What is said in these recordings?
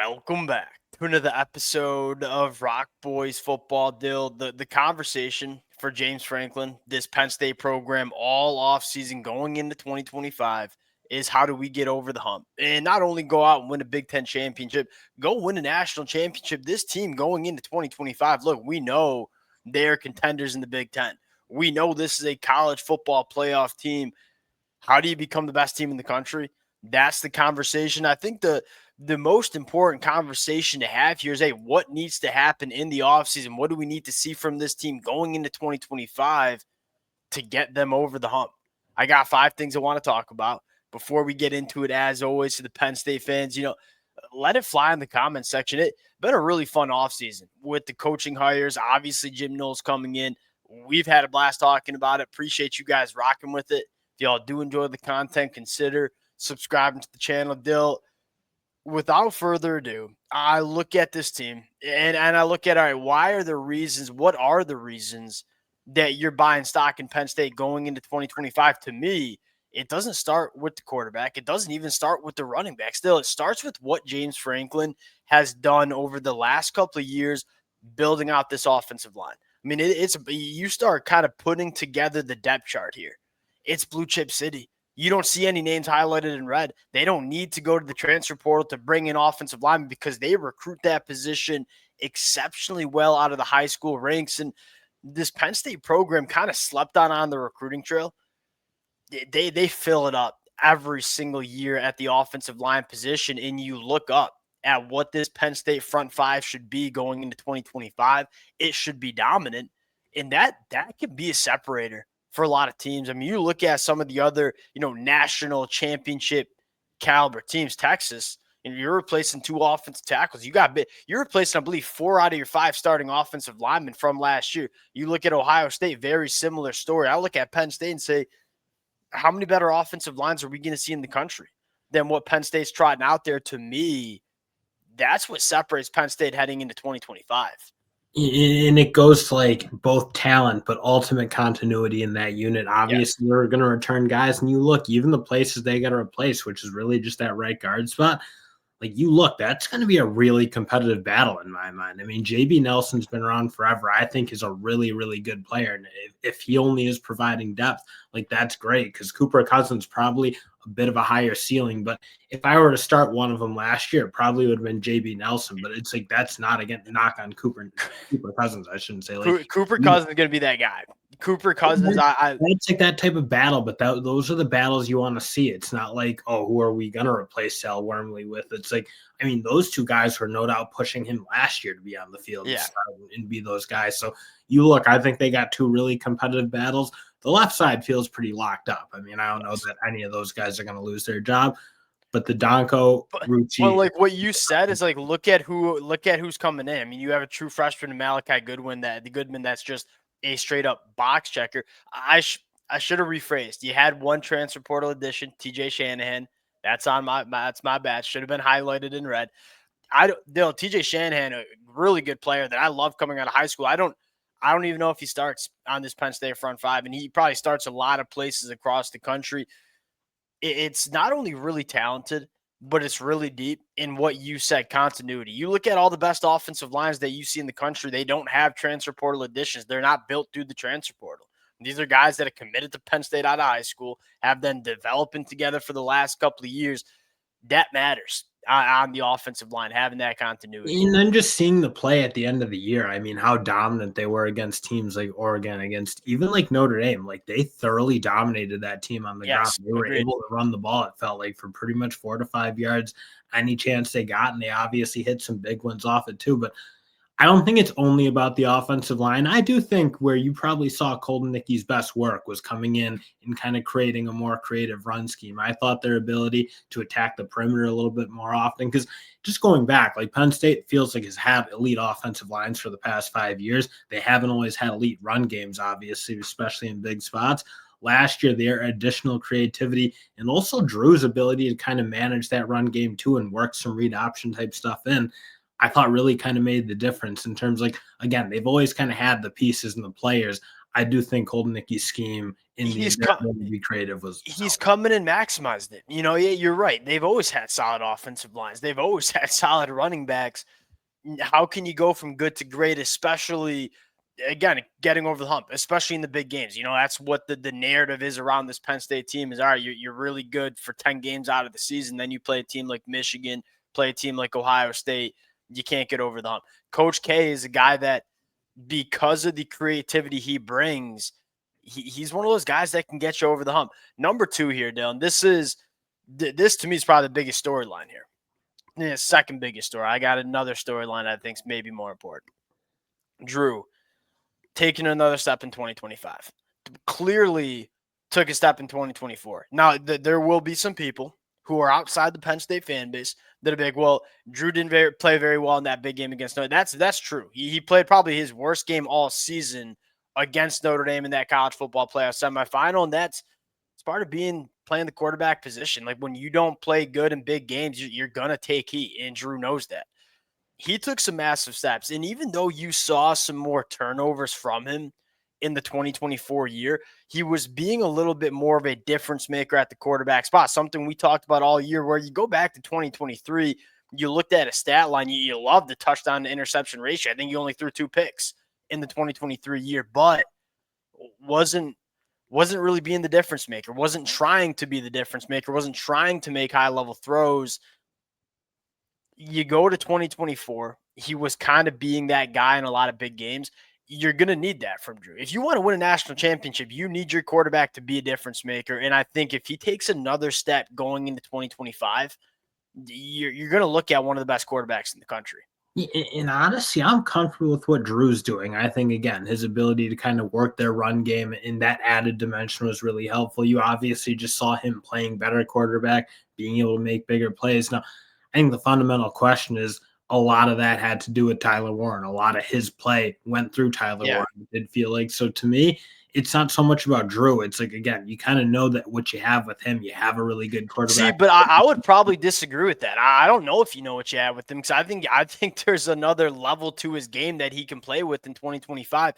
Welcome back to another episode of Rock Boys Football Dill. The conversation for James Franklin, this Penn State program, all offseason going into 2025 is how do we get over the hump and not only go out and win a Big Ten championship, go win a national championship. This team going into 2025, look, we know they're contenders in the Big Ten. We know this is a college football playoff team. How do you become the best team in the country? That's the conversation. I think the most important conversation to have here is, hey, what needs to happen in the offseason? What do we need to see from this team going into 2025 to get them over the hump? I got 5 things I want to talk about. Before we get into it, as always, to the Penn State fans, let it fly in the comment section. It's been a really fun offseason with the coaching hires. Obviously, Jim Knowles coming in. We've had a blast talking about it. Appreciate you guys rocking with it. If y'all do enjoy the content, consider subscribing to the channel. Dill, without further ado, I look at this team and I look at, all right, what are the reasons that you're buying stock in Penn State going into 2025? To me, it doesn't start with the quarterback. It doesn't even start with the running back. Still, it starts with what James Franklin has done over the last couple of years building out this offensive line. I mean, you start kind of putting together the depth chart here. It's blue chip city. You don't see any names highlighted in red. They don't need to go to the transfer portal to bring in offensive linemen because they recruit that position exceptionally well out of the high school ranks. And this Penn State program kind of slept on the recruiting trail. They fill it up every single year at the offensive line position, and you look up at what this Penn State front five should be going into 2025. It should be dominant, and that can be a separator for a lot of teams. I mean, you look at some of the other, national championship caliber teams, Texas, and you're replacing 2 offensive tackles. You're replacing, I believe, 4 out of your 5 starting offensive linemen from last year. You look at Ohio State, very similar story. I look at Penn State and say, how many better offensive lines are we going to see in the country than what Penn State's trotting out there? To me, that's what separates Penn State heading into 2025. And it goes to like both talent, but ultimate continuity in that unit. Obviously, We're going to return guys, and you look, even the places they got to replace, which is really just that right guard spot. Like you look, that's going to be a really competitive battle in my mind. I mean, JB Nelson's been around forever. I think is a really, really good player. And if he only is providing depth, like that's great because Cooper Cousins probably a bit of a higher ceiling. But if I were to start one of them last year, it probably would have been JB Nelson. But it's like that's not again knock on Cooper Cousins. I shouldn't say like Cooper Cousins is going to be that guy. Cooper Cousins, it's like that type of battle, but those are the battles you want to see. It's not like, oh, who are we going to replace Sal Wormley with? It's like, I mean, those 2 guys were no doubt pushing him last year to be on the field and be those guys. So you look, I think they got 2 really competitive battles. The left side feels pretty locked up. I mean, I don't know that any of those guys are going to lose their job, but the Donko, Rucci. Well, like what you said is like, look at who's coming in. I mean, you have a true freshman in Malachi Goodwin, that's just a straight up box checker. I should have rephrased. You had 1 transfer portal addition, TJ Shanahan. That's my bad. Should have been highlighted in red. TJ Shanahan, a really good player that I love coming out of high school. I don't even know if he starts on this Penn State front 5, and he probably starts a lot of places across the country. It's not only really talented, but it's really deep in what you said, continuity. You look at all the best offensive lines that you see in the country, they don't have transfer portal additions. They're not built through the transfer portal. These are guys that are committed to Penn State out of high school, have been developing together for the last couple of years. That matters on the offensive line, having that continuity. And then just seeing the play at the end of the year, I mean, how dominant they were against teams like Oregon, against even like Notre Dame. Like they thoroughly dominated that team on the ground. They were able to run the ball, it felt like, for pretty much 4 to 5 yards any chance they got, and they obviously hit some big ones off it too. But I don't think it's only about the offensive line. I do think where you probably saw Colton Nicky's best work was coming in and kind of creating a more creative run scheme. I thought their ability to attack the perimeter a little bit more often, because just going back, like Penn State feels like has had elite offensive lines for the past 5 years. They haven't always had elite run games, obviously, especially in big spots. Last year, their additional creativity and also Drew's ability to kind of manage that run game too and work some read option type stuff in, I thought really kind of made the difference in terms, like, again, they've always kind of had the pieces and the players. I do think Colton Nicky's scheme in the ability to be creative was he's coming and maximized it. Yeah, you're right. They've always had solid offensive lines. They've always had solid running backs. How can you go from good to great, especially, again, getting over the hump, especially in the big games? That's what the narrative is around this Penn State team is, all right, you're really good for 10 games out of the season. Then you play a team like Michigan, play a team like Ohio State. You can't get over the hump. Coach K is a guy that, because of the creativity he brings, he's one of those guys that can get you over the hump. Number 2 here, Dylan, this to me is probably the biggest storyline here. Yeah, second biggest story. I got another storyline I think is maybe more important. Drew taking another step in 2025. Clearly took a step in 2024. Now, there will be some people who are outside the Penn State fan base that are big. Well, Drew didn't play very well in that big game against Notre Dame. That's true. He played probably his worst game all season against Notre Dame in that college football playoff semifinal, and that's part of playing the quarterback position. Like, when you don't play good in big games, you're gonna take heat, and Drew knows that. He took some massive steps, and even though you saw some more turnovers from him in the 2024 year, he was being a little bit more of a difference maker at the quarterback spot, something we talked about all year. Where you go back to 2023, you looked at a stat line, you love the touchdown to interception ratio. I think you only threw 2 picks in the 2023 year, but wasn't really being the difference maker, wasn't trying to be the difference maker, wasn't trying to make high-level throws. You go to 2024, he was kind of being that guy in a lot of big games. You're going to need that from Drew. If you want to win a national championship, you need your quarterback to be a difference maker. And I think if he takes another step going into 2025, you're going to look at one of the best quarterbacks in the country. And honestly, I'm comfortable with what Drew's doing. I think, again, his ability to kind of work their run game in that added dimension was really helpful. You obviously just saw him playing better quarterback, being able to make bigger plays. Now, I think the fundamental question is, a lot of that had to do with Tyler Warren. A lot of his play went through Tyler Warren. It did feel like. So to me, it's not so much about Drew. It's like, again, you kind of know that what you have with him, you have a really good quarterback. See, but I would probably disagree with that. I don't know if you know what you have with him, because I think there's another level to his game that he can play with in 2025.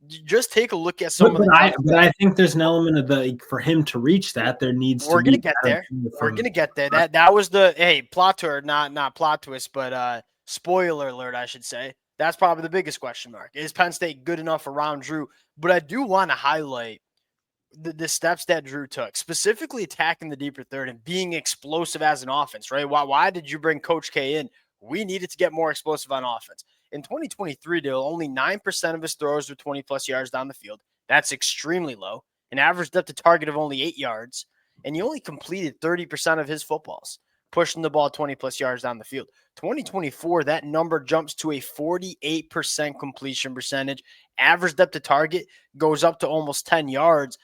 Just take a look at some of the. But I think there's an element of for him to reach that, there needs to be. We're gonna get there. We're gonna get there. That was the plot twist, not plot twist, but spoiler alert, I should say. That's probably the biggest question mark. Is Penn State good enough around Drew? But I do want to highlight the steps that Drew took, specifically attacking the deeper third and being explosive as an offense, right? Why did you bring Coach K in? We needed to get more explosive on offense. In 2023, only 9% of his throws were 20-plus yards down the field. That's extremely low. An average depth to target of only 8 yards. And he only completed 30% of his footballs, pushing the ball 20-plus yards down the field. 2024, that number jumps to a 48% completion percentage. Average depth to target goes up to almost 10 yards.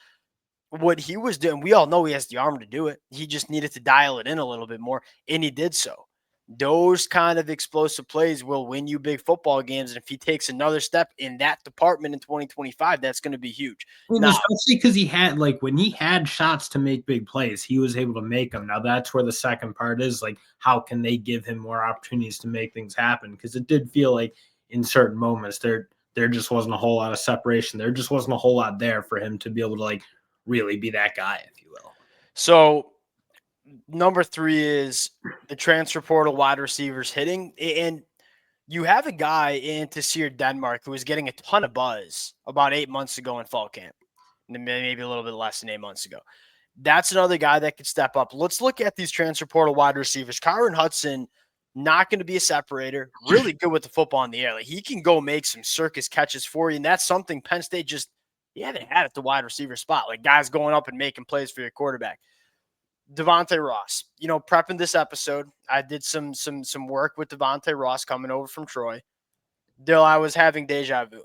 What he was doing, we all know he has the arm to do it. He just needed to dial it in a little bit more, and he did so. Those kind of explosive plays will win you big football games. And if he takes another step in that department in 2025, that's going to be huge. Now, especially because he had, when he had shots to make big plays, he was able to make them. Now, that's where the second part is, how can they give him more opportunities to make things happen? Because it did feel like in certain moments there just wasn't a whole lot of separation. There just wasn't a whole lot there for him to be able to, really be that guy, if you will. So number 3 is the transfer portal wide receivers hitting. And you have a guy in Tassir Denmark who was getting a ton of buzz about 8 months ago in fall camp, maybe a little bit less than 8 months ago. That's another guy that could step up. Let's look at these transfer portal wide receivers. Kyron Hudson, not going to be a separator, really good with the football in the air. He can go make some circus catches for you, and that's something Penn State just they had at the wide receiver spot, guys going up and making plays for your quarterback. Devontae Ross, prepping this episode, I did some work with Devontae Ross coming over from Troy. I was having deja vu.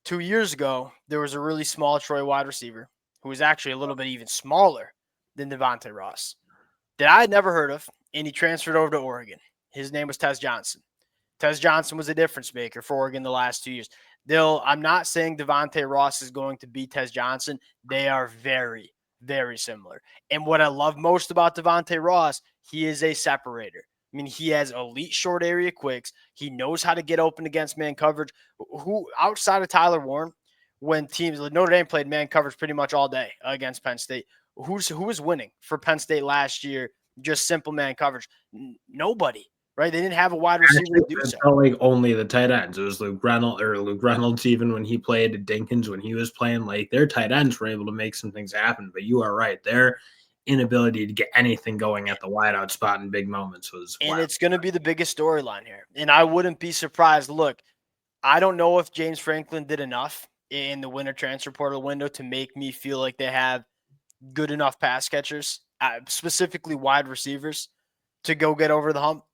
2 years ago, there was a really small Troy wide receiver who was actually a little bit even smaller than Devontae Ross that I had never heard of, and he transferred over to Oregon. His name was Tez Johnson. Tez Johnson was a difference maker for Oregon the last 2 years. I'm not saying Devontae Ross is going to be Tez Johnson. They are very, very similar. And what I love most about Devontae Ross, he is a separator. I mean, he has elite short area quicks. He knows how to get open against man coverage. Who outside of Tyler Warren, when teams like Notre Dame played man coverage pretty much all day against Penn State. Who was winning for Penn State last year? Just simple man coverage. Nobody, right? They didn't have a wide receiver Actually, to do it so. felt like only the tight ends. It was Luke Reynolds, even when he played, Dinkins when he was playing. Like their tight ends were able to make some things happen. But you are right, their inability to get anything going at the wideout spot in big moments was And wild. it's going to be the biggest storyline here. And I wouldn't be surprised. Look, I don't know if James Franklin did enough in the winter transfer portal window to make me feel like they have good enough pass catchers, specifically wide receivers, to go get over the hump.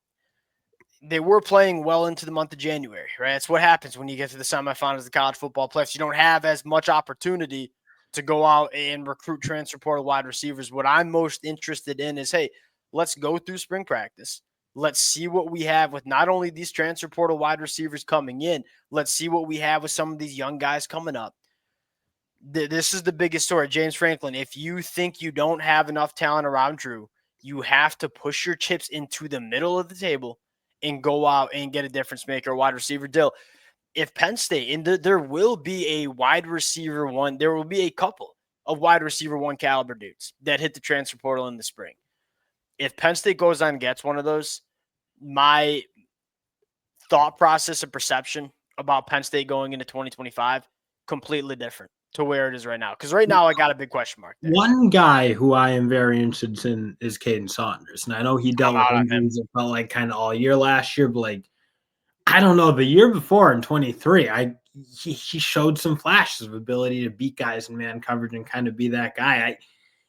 They were playing well into the month of January, right? That's what happens when you get to the semifinals of the college football playoffs. You don't have as much opportunity to go out and recruit transfer portal wide receivers. What I'm most interested in is, hey, let's go through spring practice. Let's see what we have with not only these transfer portal wide receivers coming in, let's see what we have with some of these young guys coming up. This is the biggest story. James Franklin, if you think you don't have enough talent around Drew, you have to push your chips into the middle of the table and go out and get a difference maker, wide receiver deal. If Penn State, and there will be a wide receiver one, there will be a couple of wide receiver one caliber dudes that hit the transfer portal in the spring. If Penn State goes on and gets one of those, my thought process and perception about Penn State going into 2025 completely different to where it is right now. Because right now I got a big question mark there. One guy who I am very interested in is Caden Saunders. And I know he dealt I'm with out on him. injuries, it felt like kind of all year last year, but like I don't know, the year before in 23, he showed some flashes of ability to beat guys in man coverage and kind of be that guy.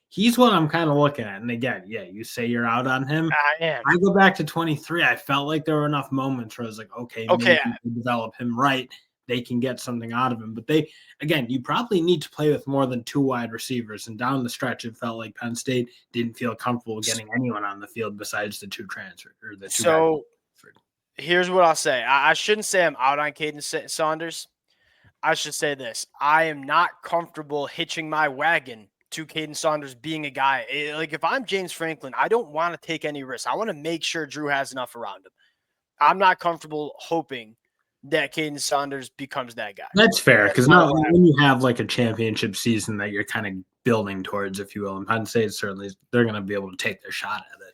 He's what I'm kind of looking at. And again, yeah, you say you're out on him. I am. I go back to 23. I felt like there were enough moments where I was like, okay, maybe Okay. if you develop him right, they can get something out of him. But again, you probably need to play with more than two wide receivers. And down the stretch, it felt like Penn State didn't feel comfortable getting anyone on the field besides the two transfer or the two guys. So here's what I'll say. I shouldn't say I'm out on Caden Saunders. I should say this. I am not comfortable hitching my wagon to Caden Saunders being a guy. Like if I'm James Franklin, I don't want to take any risks. I want to make sure Drew has enough around him. I'm not comfortable hoping that Caden Saunders becomes that guy. That's fair, That's because not now what I when you have like a championship season that you're kind of building towards, if you will, and Penn State certainly they're going to be able to take their shot at it.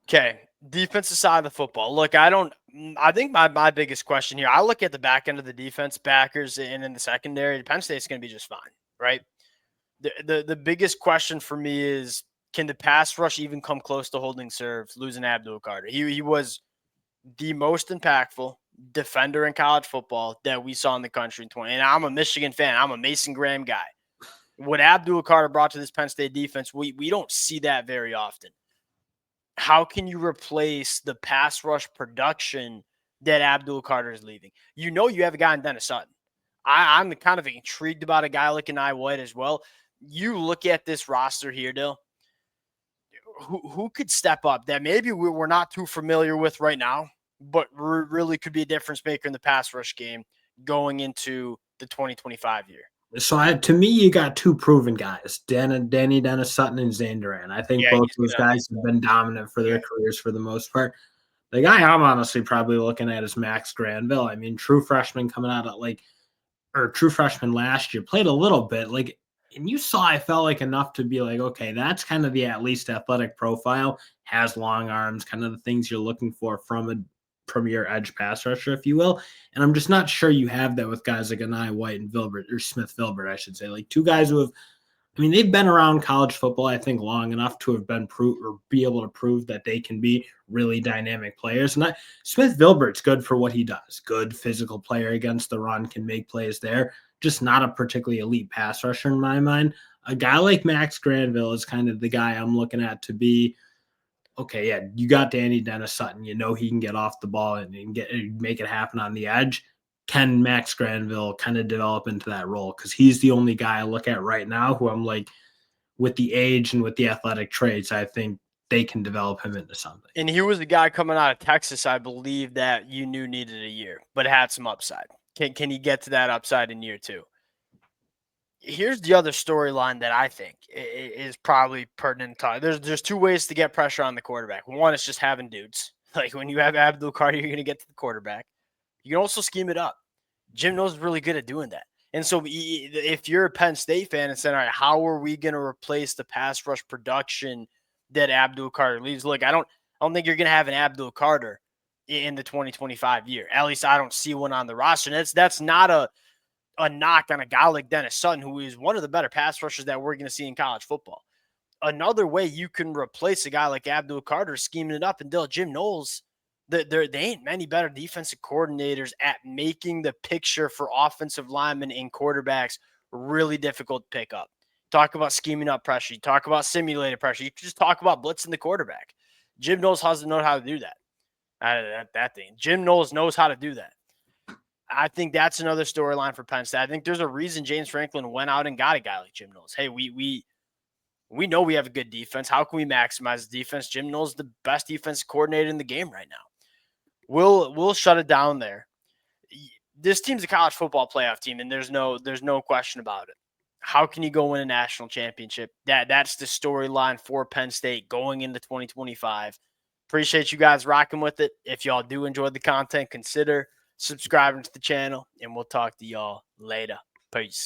Okay, defensive side of the football. Look, I think my biggest question here, I look at the back end of the defense, backers, and in the secondary, Penn State's going to be just fine, right? The biggest question for me is, can the pass rush even come close to holding serve, losing Abdul Carter? He was the most impactful defender in college football that we saw in the country in 20. And I'm a Michigan fan. I'm a Mason Graham guy. What Abdul Carter brought to this Penn State defense, we don't see that very often. How can you replace the pass rush production that Abdul Carter is leaving? You know you have a guy in Dennis Sutton. I'm kind of intrigued about a guy like Kenai White as well. You look at this roster here, Dill. Who could step up that maybe we're not too familiar with right now, but really could be a difference maker in the pass rush game going into the 2025 year? So to me, you got two proven guys, Danny Dennis Sutton and Zane Duran. I think both those guys have been dominant for their careers for the most part. The guy I'm honestly probably looking at is Max Granville. I mean, true freshman coming out of true freshman last year, played a little bit. And you saw, I felt like enough to be like, okay, that's kind of the at least athletic profile, has long arms, kind of the things you're looking for from a premier edge pass rusher, if you will. And I'm just not sure you have that with guys like Anai White and Vilbert, or Smith Vilbert, I should say. Like two guys who have, I mean, they've been around college football, I think, long enough to have been be able to prove that they can be really dynamic players. And Smith Vilbert's good for what he does. Good physical player against the run, can make plays there. Just not a particularly elite pass rusher in my mind. A guy like Max Granville is kind of the guy I'm looking at to be, okay, yeah, you got Danny Dennis Sutton. You know he can get off the ball and make it happen on the edge. Can Max Granville kind of develop into that role? Because he's the only guy I look at right now who I'm like, with the age and with the athletic traits, I think they can develop him into something. And he was the guy coming out of Texas, I believe, that you knew needed a year, but had some upside. Can he get to that upside in year two? Here's the other storyline that I think is probably pertinent. There's two ways to get pressure on the quarterback. One is just having dudes. Like when you have Abdul Carter, you're going to get to the quarterback. You can also scheme it up. Jim Knowles is really good at doing that. And so if you're a Penn State fan and saying, all right, how are we going to replace the pass rush production that Abdul Carter leaves? Look, I don't think you're going to have an Abdul Carter in the 2025 year. At least I don't see one on the roster. And that's not a knock on a guy like Dennis Sutton, who is one of the better pass rushers that we're going to see in college football. Another way you can replace a guy like Abdul Carter scheming it up, and Jim Knowles, they ain't many better defensive coordinators at making the picture for offensive linemen and quarterbacks really difficult to pick up. Talk about scheming up pressure. You talk about simulated pressure. You just talk about blitzing the quarterback. Jim Knowles doesn't know how to do that. That thing. Jim Knowles knows how to do that. I think that's another storyline for Penn State. I think there's a reason James Franklin went out and got a guy like Jim Knowles. Hey, we know we have a good defense. How can we maximize the defense? Jim Knowles is the best defensive coordinator in the game right now. We'll shut it down there. This team's a college football playoff team, and there's no question about it. How can you go win a national championship? That's the storyline for Penn State going into 2025. Appreciate you guys rocking with it. If y'all do enjoy the content, consider subscribing to the channel, and we'll talk to y'all later. Peace.